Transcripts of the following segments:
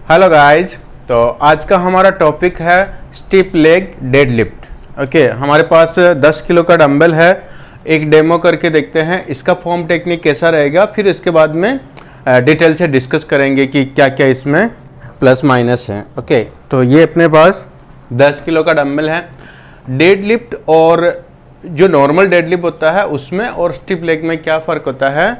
Hello guys. तो आज का हमारा टॉपिक है स्टिप लेग डेडलिफ्ट। ओके, हमारे पास 10 किलो का डंबल है। एक डेमो करके देखते हैं इसका फॉर्म टेक्निक कैसा रहेगा, फिर इसके बाद में डिटेल से डिस्कस करेंगे कि क्या क्या इसमें प्लस माइनस है। ओके, तो ये अपने पास 10 किलो का डंबल है। डेडलिफ्ट और जो नॉर्मल डेडलिफ्ट होता है उसमें और स्टिप लेग में क्या फ़र्क होता है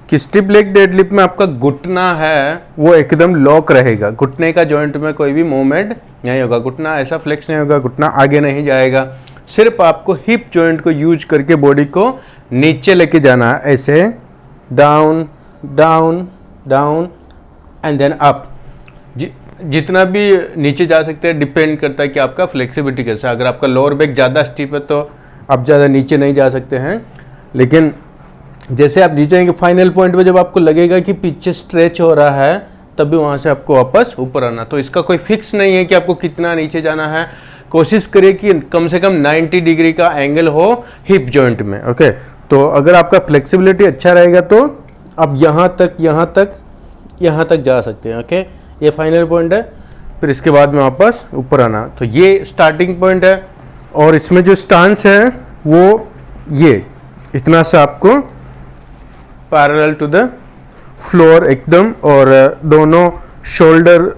कि स्टिप लेग डेडलिफ्ट में आपका घुटना है वो एकदम लॉक रहेगा। घुटने का जॉइंट में कोई भी मूवमेंट नहीं होगा, घुटना ऐसा फ्लेक्स नहीं होगा, घुटना आगे नहीं जाएगा। सिर्फ आपको हिप जॉइंट को यूज करके बॉडी को नीचे लेके जाना है, ऐसे down down down and then up. जितना भी नीचे जा सकते हैं डिपेंड करता है कि आपका फ्लेक्सिबिलिटी कैसा है। अगर आपका लोअर बैक ज़्यादा स्टिफ है तो आप ज़्यादा नीचे नहीं जा सकते हैं, लेकिन जैसे आप नीचे जाएंगे फाइनल पॉइंट पे जब आपको लगेगा कि पीछे स्ट्रेच हो रहा है तब भी वहाँ से आपको वापस ऊपर आना। तो इसका कोई फिक्स नहीं है कि आपको कितना नीचे जाना है। कोशिश करिए कि कम से कम 90 डिग्री का एंगल हो हिप जॉइंट में। ओके, तो अगर आपका फ्लेक्सिबिलिटी अच्छा रहेगा तो आप यहाँ तक जा सकते हैं। ओके, ये फाइनल पॉइंट है, फिर इसके बाद में वापस ऊपर आना। तो ये स्टार्टिंग पॉइंट है और इसमें जो स्टांस है वो ये इतना सा आपको पैरेलल टू द फ्लोर एकदम, और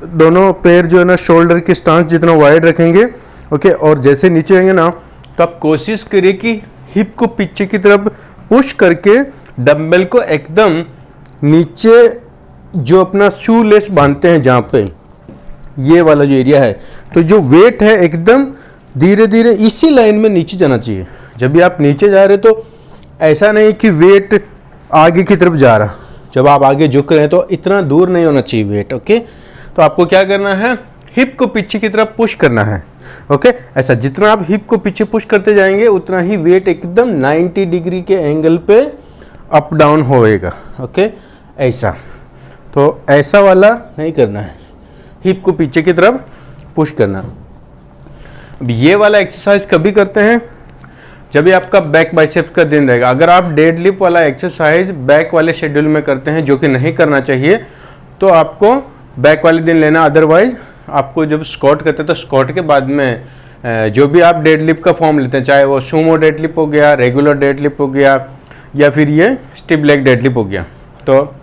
दोनों पैर जो है ना शोल्डर की स्टांस जितना वाइड रखेंगे। ओके, और जैसे नीचे आएंगे ना तो आप कोशिश करिए कि हिप को पीछे की तरफ पुश करके डंबल को एकदम नीचे जो अपना शू लेस बांधते हैं जहाँ पे ये वाला जो एरिया है, तो जो वेट है एकदम धीरे धीरे इसी लाइन में नीचे जाना चाहिए। जब भी आप नीचे जा रहे तो ऐसा नहीं कि वेट आगे की तरफ जा रहा, जब आप आगे झुक रहे हैं तो इतना दूर नहीं होना चाहिए वेट। ओके, तो आपको क्या करना है, हिप को पीछे की तरफ पुश करना है। ओके, ऐसा जितना आप हिप को पीछे पुश करते जाएंगे उतना ही वेट एकदम 90 डिग्री के एंगल पे अप डाउन होएगा। ओके, ऐसा तो ऐसा वाला नहीं करना है, हिप को पीछे की तरफ पुश करना। अब ये वाला एक्सरसाइज कभी करते हैं जब भी आपका बैक बाइसेप्स का दिन रहेगा। अगर आप डेडलिफ्ट वाला एक्सरसाइज बैक वाले शेड्यूल में करते हैं, जो कि नहीं करना चाहिए, तो आपको बैक वाले दिन लेना। अदरवाइज आपको जब स्क्वाट करते हैं तो स्क्वाट के बाद में जो भी आप डेडलिफ्ट का फॉर्म लेते हैं, चाहे वो सुमो डेडलिफ्ट हो गया, रेगुलर डेडलिफ्ट हो गया, या फिर ये स्टिप लेग डेडलिफ्ट हो गया, तो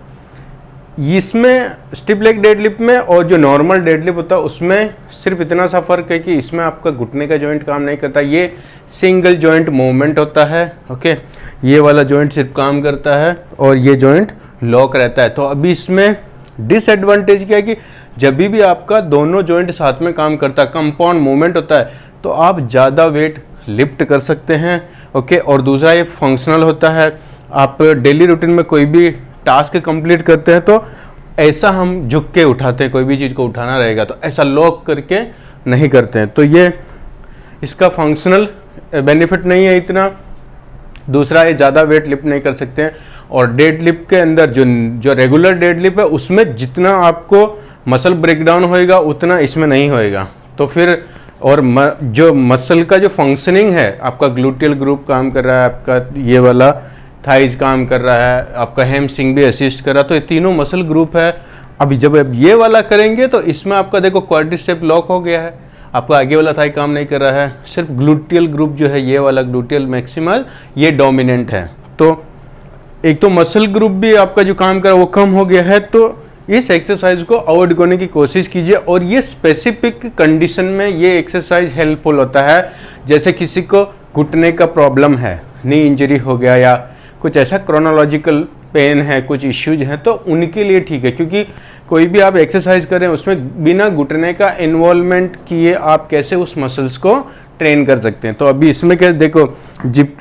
इसमें स्टिप लेग डेडलिफ्ट में और जो नॉर्मल डेडलिफ्ट होता है उसमें सिर्फ इतना सा फ़र्क है कि इसमें आपका घुटने का जॉइंट काम नहीं करता, ये सिंगल जॉइंट मूवमेंट होता है। ओके, ये वाला जॉइंट सिर्फ काम करता है और ये जॉइंट लॉक रहता है। तो अभी इसमें डिसएडवांटेज क्या है कि जब भी आपका दोनों जॉइंट साथ में काम करता है, कंपाउंड मूवमेंट होता है, तो आप ज़्यादा वेट लिफ्ट कर सकते हैं। ओके, और दूसरा ये फंक्शनल होता है। आप डेली रूटीन में कोई भी टास्क कंप्लीट करते हैं तो ऐसा हम झुक के उठाते हैं, कोई भी चीज़ को उठाना रहेगा तो ऐसा लॉक करके नहीं करते हैं, तो ये इसका फंक्शनल बेनिफिट नहीं है इतना। दूसरा, ये ज़्यादा वेट लिफ्ट नहीं कर सकते हैं। और डेड लिफ्ट के अंदर जो रेगुलर डेड लिफ्ट है उसमें जितना आपको मसल ब्रेकडाउन होएगा उतना इसमें नहीं होएगा। तो फिर और जो मसल का जो फंक्शनिंग है, आपका ग्लूटियल ग्रुप काम कर रहा है, आपका ये वाला थाइज काम कर रहा है, आपका हैमस्ट्रिंग भी असिस्ट कर रहा है, तो ये तीनों मसल ग्रुप है। अभी जब आप ये वाला करेंगे तो इसमें आपका देखो क्वाड्रिसेप लॉक हो गया है, आपका आगे वाला थाई काम नहीं कर रहा है, सिर्फ ग्लूटियल ग्रुप जो है ये वाला ग्लूटियल मैक्सिमल ये डोमिनेंट है। तो एक तो मसल ग्रुप भी आपका जो काम कर रहा है वो कम हो गया है। तो इस एक्सरसाइज को अवॉइड करने की कोशिश कीजिए, और ये स्पेसिफिक कंडीशन में ये एक्सरसाइज हेल्पफुल होता है। जैसे किसी को घुटने का प्रॉब्लम है, नी इंजरी हो गया, या कुछ ऐसा क्रोनोलॉजिकल पेन है, कुछ इश्यूज हैं, तो उनके लिए ठीक है। क्योंकि कोई भी आप एक्सरसाइज करें उसमें बिना घुटने का इन्वॉल्वमेंट किए आप कैसे उस मसल्स को ट्रेन कर सकते हैं। तो अभी इसमें क्या देखो,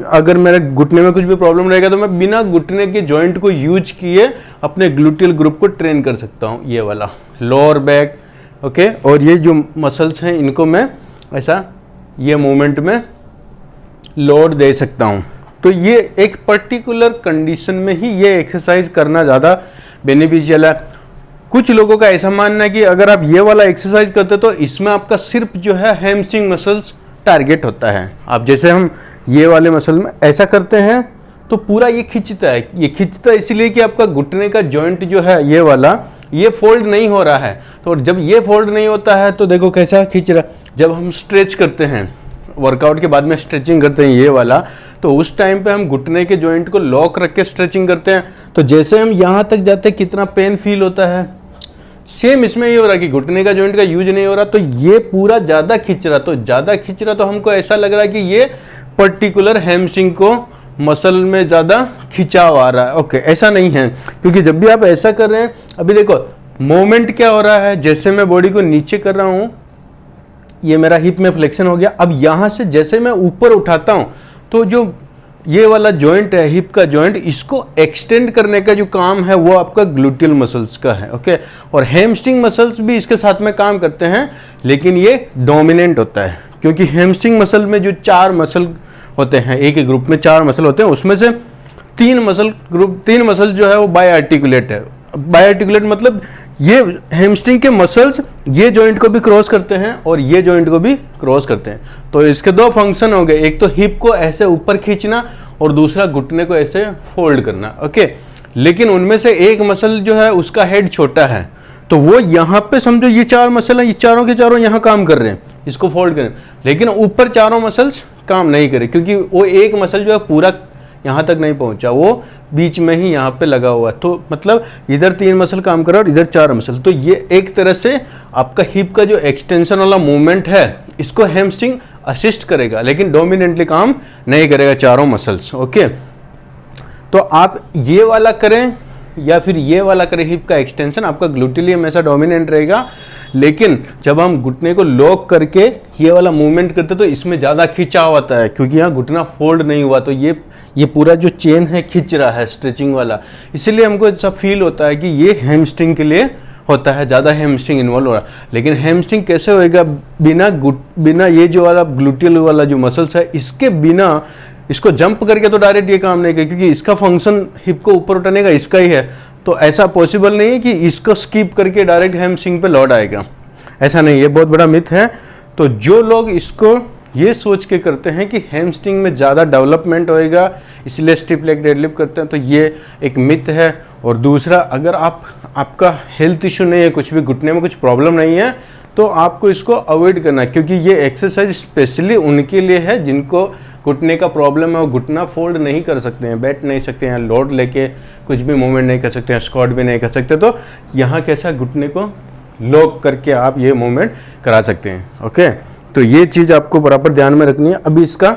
अगर मेरे घुटने में कुछ भी प्रॉब्लम रहेगा तो मैं बिना घुटने के जॉइंट को यूज किए अपने ग्लूटियल ग्रुप को ट्रेन कर सकता हूँ, ये वाला लोअर बैक। ओके, और ये जो मसल्स हैं इनको मैं ऐसा ये मूवमेंट में लोड दे सकता हूँ। तो ये एक पर्टिकुलर कंडीशन में ही ये एक्सरसाइज करना ज़्यादा बेनिफिशियल है। कुछ लोगों का ऐसा मानना है कि अगर आप ये वाला एक्सरसाइज करते तो इसमें आपका सिर्फ जो है हैमस्ट्रिंग मसल्स टारगेट होता है। आप जैसे हम ये वाले मसल में ऐसा करते हैं तो पूरा ये खींचता है। ये खींचता है इसलिए कि आपका घुटने का जॉइंट जो है ये वाला, ये फोल्ड नहीं हो रहा है। तो जब ये फोल्ड नहीं होता है तो देखो कैसा खींच रहा है। जब हम स्ट्रेच करते हैं, वर्कआउट के बाद में स्ट्रेचिंग करते हैं ये वाला, तो उस टाइम पे हम घुटने के जॉइंट को लॉक रख के स्ट्रेचिंग करते हैं। तो जैसे हम यहाँ तक जाते हैं कितना पेन फील होता है, सेम इसमें ये हो रहा है कि घुटने का जॉइंट का यूज नहीं हो रहा, तो ये पूरा ज़्यादा खींच रहा। तो ज़्यादा खींच रहा तो हमको ऐसा लग रहा है कि ये पर्टिकुलर हैमस्ट्रिंग को मसल में ज़्यादा खिंचाव आ रहा है। ओके, ऐसा नहीं है, क्योंकि जब भी आप ऐसा कर रहे हैं, अभी देखो मोमेंट क्या हो रहा है, जैसे मैं बॉडी को नीचे कर रहा हूँ, ये मेरा हिप में फ्लेक्शन हो गया। अब यहाँ से जैसे मैं ऊपर उठाता हूँ तो जो ये वाला जॉइंट है, हिप का जॉइंट, इसको एक्सटेंड करने का जो काम है वो आपका ग्लूटियल मसल्स का है। ओके, और हैमस्ट्रिंग मसल्स भी इसके साथ में काम करते हैं, लेकिन ये डोमिनेंट होता है, क्योंकि हैमस्ट्रिंग मसल में जो 4 मसल होते हैं, एक ही ग्रुप में 4 मसल होते हैं, उसमें से 3 मसल जो है वो बाय आर्टिकुलेट है। बाय आर्टिकुलेट मतलब ये हैमस्ट्रिंग के मसल्स ये जॉइंट को भी क्रॉस करते हैं और ये जॉइंट को भी क्रॉस करते हैं। तो इसके 2 फंक्शन हो गए, एक तो हिप को ऐसे ऊपर खींचना और दूसरा घुटने को ऐसे फोल्ड करना। ओके, लेकिन उनमें से एक मसल जो है उसका हेड छोटा है, तो वो यहाँ पे समझो ये 4 मसल हैं, ये चारों के चारों यहाँ काम कर रहे हैं, इसको फोल्ड करें, लेकिन ऊपर चारों मसल्स काम नहीं करे, क्योंकि वो एक मसल जो है पूरा यहाँ तक नहीं पहुँचा, वो बीच में ही यहाँ पे लगा हुआ है। तो मतलब इधर 3 मसल काम कर रहा है और इधर 4 मसल। तो ये एक तरह से आपका हिप का जो एक्सटेंशन वाला मूवमेंट है, इसको हैमस्ट्रिंग असिस्ट करेगा, लेकिन डोमिनेंटली काम नहीं करेगा चारों मसल्स। ओके, तो आप ये वाला करें या फिर ये वाला करें, हिप का एक्सटेंशन, आपका ग्लूटियम हमेशा डोमिनेंट रहेगा। लेकिन जब हम घुटने को लॉक करके ये वाला मूवमेंट करते तो इसमें ज़्यादा खिंचाव आता है, क्योंकि यहाँ घुटना फोल्ड नहीं हुआ, तो ये पूरा जो चेन है खिंच रहा है स्ट्रेचिंग वाला, इसलिए हमको ऐसा फील होता है कि ये हैमस्ट्रिंग के लिए होता है, ज़्यादा हैमस्ट्रिंग इन्वॉल्व हो रहा है। लेकिन हैमस्ट्रिंग कैसे होएगा, बिना ये जो वाला ग्लूटियल वाला जो मसल्स है, इसके बिना इसको जंप करके तो डायरेक्ट ये काम नहीं करेगा, क्योंकि इसका फंक्शन हिप को ऊपर उठाने का इसका ही है। तो ऐसा पॉसिबल नहीं है कि इसको स्किप करके डायरेक्ट हैमस्ट्रिंग पे लौट आएगा, ऐसा नहीं, ये बहुत बड़ा मिथ है। तो जो लोग इसको ये सोच के करते हैं कि हैमस्ट्रिंग में ज़्यादा डेवलपमेंट होएगा इसलिए स्टिफ लेग डेडलिफ्ट करते हैं, तो ये एक मिथ है। और दूसरा, अगर आपका हेल्थ इशू नहीं है, कुछ भी घुटने में कुछ प्रॉब्लम नहीं है, तो आपको इसको अवॉइड करना है, क्योंकि ये एक्सरसाइज स्पेशली उनके लिए है जिनको घुटने का प्रॉब्लम है, वो घुटना फोल्ड नहीं कर सकते हैं, बैठ नहीं सकते हैं, लोड लेके कुछ भी मूवमेंट नहीं कर सकते हैं, स्क्वाट भी नहीं कर सकते। तो यहाँ कैसा घुटने को लॉक करके आप ये मूवमेंट करा सकते हैं। ओके, तो ये चीज़ आपको बराबर ध्यान में रखनी है। अभी इसका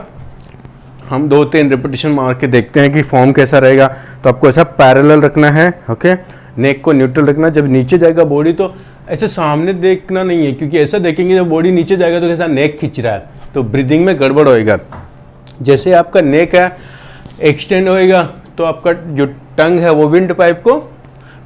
हम 2-3 रिपीटेशन मार के देखते हैं कि फॉर्म कैसा रहेगा। तो आपको ऐसा पैरेलल रखना है। ओके, नेक को न्यूट्रल रखना। जब नीचे जाएगा बॉडी तो ऐसे सामने देखना नहीं है, क्योंकि ऐसा देखेंगे जब बॉडी नीचे जाएगा तो कैसा नेक खींच रहा है, तो ब्रीदिंग में गड़बड़ होएगा। जैसे आपका नेक है एक्सटेंड होएगा तो आपका जो टंग है वो विंड पाइप को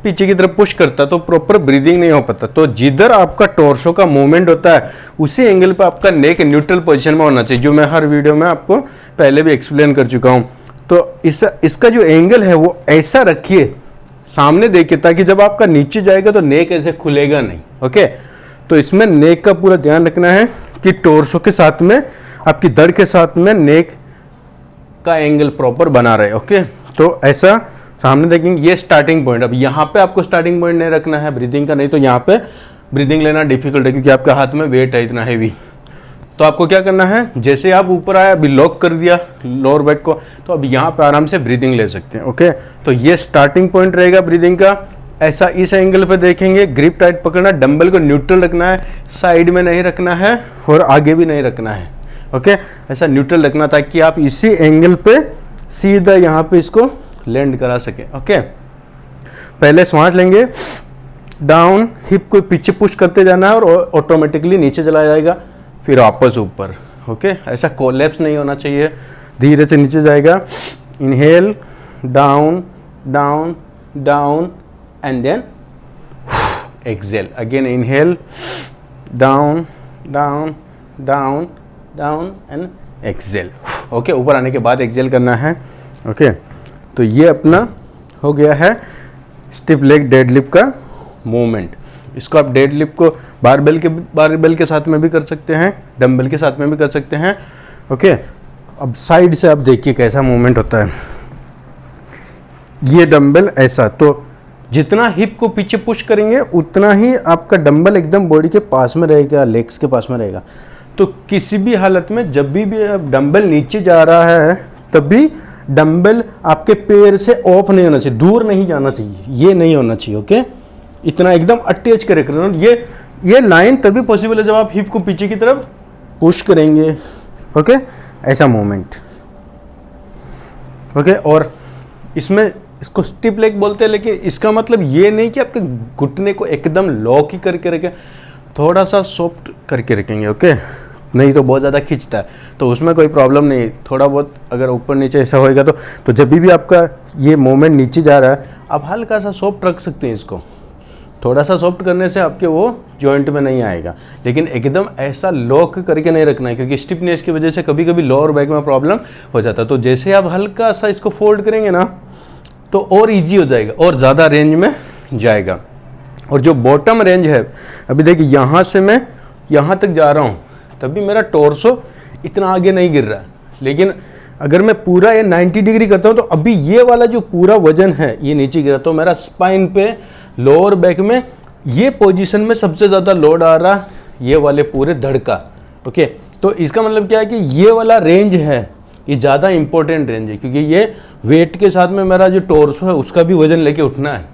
पीछे की तरफ पुश करता, तो प्रॉपर ब्रीदिंग नहीं हो पाता। तो जिधर आपका टॉर्सो का मूवमेंट होता है उसी एंगल पे आपका नेक न्यूट्रल पोजीशन में होना चाहिए, जो मैं हर वीडियो में आपको पहले भी एक्सप्लेन कर चुका हूँ। तो इसका जो एंगल है वो ऐसा रखिए सामने देखिए, ताकि जब आपका नीचे जाएगा तो नेक ऐसे खुलेगा नहीं। ओके, तो इसमें नेक का पूरा ध्यान रखना है कि टॉर्सो के साथ में, आपकी धड़ के साथ में नेक का एंगल प्रॉपर बना रहे। ओके, तो ऐसा सामने देखेंगे, ये स्टार्टिंग पॉइंट। अब यहाँ पे आपको स्टार्टिंग पॉइंट नहीं रखना है ब्रीदिंग का, नहीं तो यहाँ पे ब्रीदिंग लेना डिफिकल्ट है, क्योंकि आपके हाथ में वेट है इतना हैवी। तो आपको क्या करना है, जैसे आप ऊपर आए, अभी लॉक कर दिया लोअर बैक को, तो अब यहाँ पे आराम से ब्रीदिंग ले सकते हैं। ओके, तो ये स्टार्टिंग पॉइंट रहेगा ब्रीदिंग का। ऐसा इस एंगल पे देखेंगे, ग्रिप टाइट पकड़ना, डंबल को न्यूट्रल रखना है, साइड में नहीं रखना है और आगे भी नहीं रखना है। ओके, ऐसा न्यूट्रल रखना ताकि आप इसी एंगल पे सीधा यहाँ पे इसको लैंड करा सके। ओके, पहले सांस लेंगे, डाउन, हिप को पीछे पुश करते जाना है और ऑटोमेटिकली नीचे चला जाएगा, फिर वापस ऊपर। ओके, ऐसा कोलैप्स नहीं होना चाहिए, धीरे से नीचे जाएगा। Inhale, down down down and then exhale again. Inhale, down down down down and exhale. Okay, ऊपर आने के बाद एक्सेल करना है। ओके, तो ये अपना हो गया है स्टिफ लेग डेडलिफ्ट का मूवमेंट। इसको आप डेडलिफ्ट को बारबेल के साथ में भी कर सकते हैं, डंबल के साथ में भी कर सकते हैं। ओके, अब साइड से आप देखिए कैसा मूवमेंट होता है। ये डंबल ऐसा, तो जितना हिप को पीछे पुश करेंगे उतना ही आपका डंबल एकदम बॉडी के पास में रहेगा, लेग्स के पास में रहेगा। तो किसी भी हालत में जब भी डंबल नीचे जा रहा है तब भी डंबल आपके पैर से ऑफ नहीं होना चाहिए, दूर नहीं जाना चाहिए, ये नहीं होना चाहिए। ओके, इतना एकदम अटैच करे करना। ये लाइन तभी पॉसिबल है जब आप हिप को पीछे की तरफ पुश करेंगे। ओके, ऐसा मूवमेंट। ओके, और इसमें इसको स्टिप लेग बोलते हैं, लेकिन इसका मतलब ये नहीं कि आपके घुटने को एकदम लॉक ही करके रखें, थोड़ा सा सॉफ्ट करके रखेंगे। ओके, नहीं तो बहुत ज़्यादा खींचता है तो उसमें कोई प्रॉब्लम नहीं, थोड़ा बहुत अगर ऊपर नीचे ऐसा होएगा तो जब भी आपका ये मूवमेंट नीचे जा रहा है आप हल्का सा सॉफ्ट रख सकते हैं। इसको थोड़ा सा सॉफ्ट करने से आपके वो जॉइंट में नहीं आएगा, लेकिन एकदम ऐसा लॉक करके नहीं रखना है, क्योंकि स्टिफनेस की वजह से कभी कभी लोअर बैक में प्रॉब्लम हो जाता है। तो जैसे आप हल्का सा इसको फोल्ड करेंगे ना तो और ईजी हो जाएगा और ज़्यादा रेंज में जाएगा। और जो बॉटम रेंज है, अभी देखिए यहाँ से मैं यहाँ तक जा रहा हूँ तब भी मेरा टोर्सो इतना आगे नहीं गिर रहा है, लेकिन अगर मैं पूरा ये 90 डिग्री करता हूँ तो अभी ये वाला जो पूरा वजन है ये नीचे गिरा, तो मेरा स्पाइन पे लोअर बैक में ये पोजीशन में सबसे ज़्यादा लोड आ रहा ये वाले पूरे धड़ का। ओके, तो इसका मतलब क्या है कि ये वाला रेंज है ये ज़्यादा इंपॉर्टेंट रेंज है, क्योंकि ये वेट के साथ में मेरा जो टोर्सो है उसका भी वजन लेके उठना है,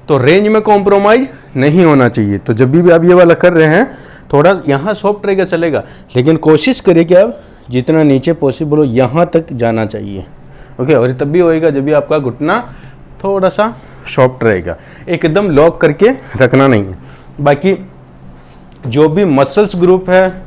तो रेंज में कॉम्प्रोमाइज़ नहीं होना चाहिए। तो जब भी आप ये वाला कर रहे हैं थोड़ा यहाँ सॉफ्ट रहेगा चलेगा, लेकिन कोशिश करिए कि आप जितना नीचे पॉसिबल हो यहाँ तक जाना चाहिए। ओके, और तब भी होएगा जब भी आपका घुटना थोड़ा सा सॉफ्ट रहेगा, एकदम लॉक करके रखना नहीं है। बाकी जो भी मसल्स ग्रुप है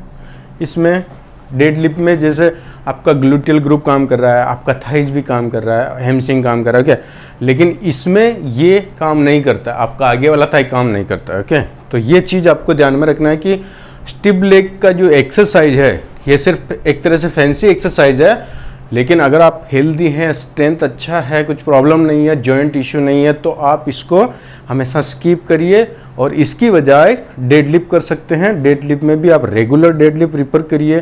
इसमें डेड लिफ्ट में, जैसे आपका ग्लूटियल ग्रुप काम कर रहा है, आपका थाइज भी काम कर रहा है, हैमस्ट्रिंग काम कर रहा है। ओके, लेकिन इसमें ये काम नहीं करता, आपका आगे वाला थाई काम नहीं करता। ओके, तो ये चीज़ आपको ध्यान में रखना है कि स्टिफ लेग का जो एक्सरसाइज है ये सिर्फ एक तरह से फैंसी एक्सरसाइज है, लेकिन अगर आप हेल्दी हैं, स्ट्रेंथ अच्छा है, कुछ प्रॉब्लम नहीं है, जॉइंट इशू नहीं है, तो आप इसको हमेशा स्किप करिए और इसकी बजाय डेडलिफ्ट कर सकते हैं। डेडलिफ्ट में भी आप रेगुलर डेडलिफ्ट प्रीफर करिए,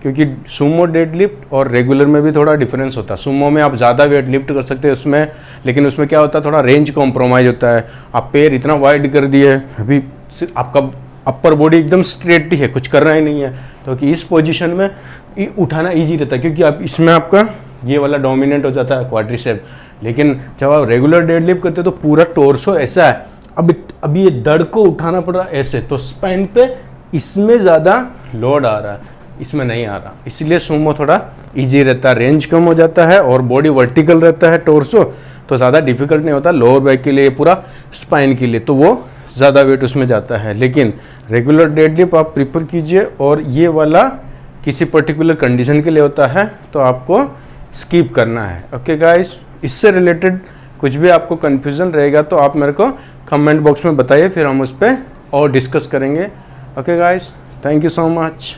क्योंकि सुमो डेडलिफ्ट और रेगुलर में भी थोड़ा डिफरेंस होता है। सुमो में आप ज़्यादा वेट लिफ्ट कर सकते हैं उसमें, लेकिन उसमें क्या होता है थोड़ा रेंज कॉम्प्रोमाइज़ होता है। आप पैर इतना वाइड कर दिए, अभी आपका अपर बॉडी एकदम स्ट्रेट ही है, कुछ करना ही नहीं है, तो कि इस पोजीशन में उठाना इजी रहता है, क्योंकि आप इसमें आपका ये वाला डोमिनेंट हो जाता है क्वाड्रिसेप। लेकिन जब आप रेगुलर डेडलिफ्ट करते हो तो पूरा टोर्सो ऐसा है, अब ये दर्द को उठाना पड़ रहा है ऐसे, तो स्पाइन पे इसमें ज़्यादा लोड आ रहा है, इसमें नहीं आ रहा, इसलिए सुमो थोड़ा इजी रहता है, रेंज कम हो जाता है और बॉडी वर्टिकल रहता है टोर्सो, तो ज़्यादा डिफिकल्ट नहीं होता लोअर बैक के लिए, पूरा स्पाइन के लिए, तो वो ज़्यादा वेट उसमें जाता है। लेकिन रेगुलर डेडलिफ्ट आप प्रीफर कीजिए, और ये वाला किसी पर्टिकुलर कंडीशन के लिए होता है तो आपको स्किप करना है। ओके गाइस, इससे रिलेटेड कुछ भी आपको कन्फ्यूज़न रहेगा तो आप मेरे को कमेंट बॉक्स में बताइए, फिर हम उस पर और डिस्कस करेंगे। Okay guys, thank you so much.